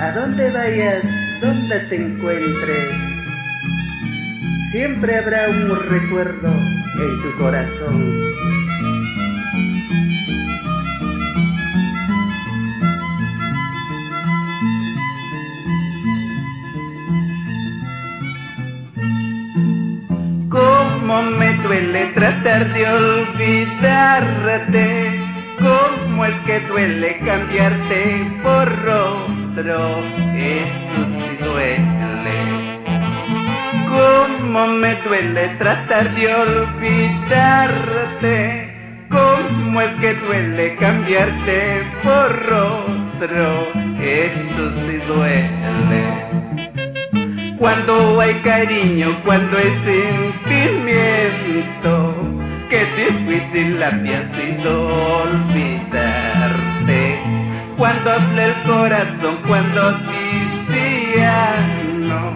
A donde vayas, donde te encuentres, siempre habrá un recuerdo en tu corazón. Cómo me duele tratar de olvidarte, cómo es que duele cambiarte por otro, eso sí duele. Cómo me duele tratar de olvidarte, cómo es que duele cambiarte por otro, eso sí duele. Cuando hay cariño, cuando hay sentimiento, qué difícil había sido olvidarte. Cuando hablé el corazón, cuando decía no,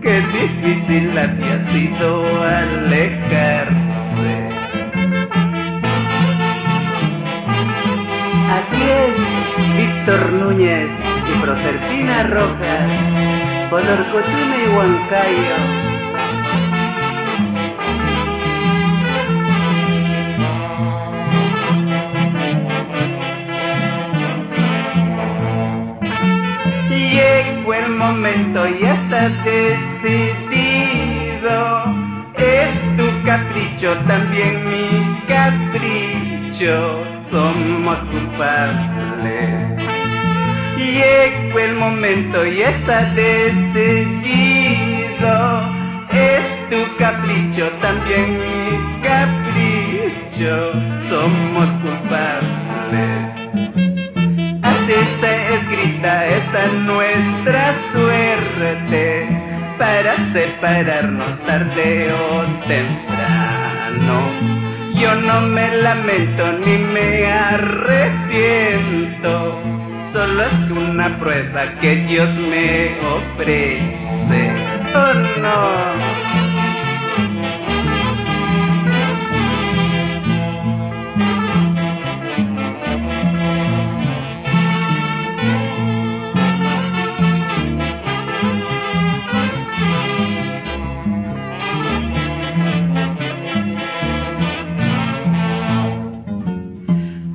qué difícil había sido alejarse. Así es, Víctor Núñez y Proserpina Rojas, Colorcotuna y Huancayo. Llegó el momento, ya está decidido. Es tu capricho, también mi capricho. Somos culpables. Llegó el momento, ya está decidido. Es tu capricho, también mi capricho. Somos culpables. Así está escrita esta nuestra suerte, para separarnos tarde o temprano. Yo no me lamento ni me arrepiento, solo es una prueba que Dios me ofrece. Oh no.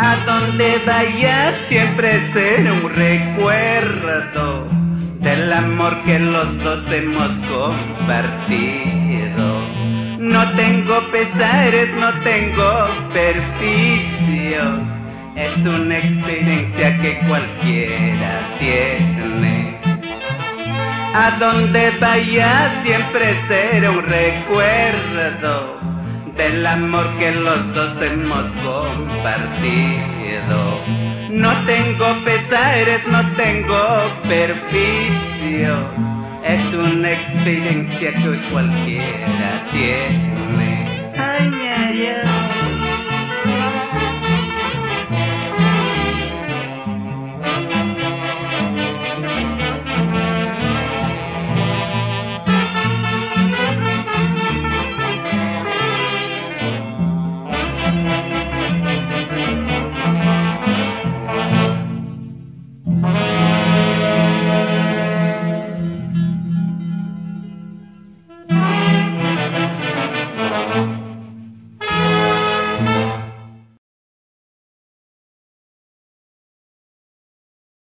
A donde vaya siempre será un recuerdo del amor que los dos hemos compartido. No tengo pesares, no tengo perjuicios, es una experiencia que cualquiera tiene. A donde vaya siempre será un recuerdo del amor que los dos hemos compartido. No tengo pesares, no tengo perjuicios, es una experiencia que cualquiera tiene. Ay, ay, ay.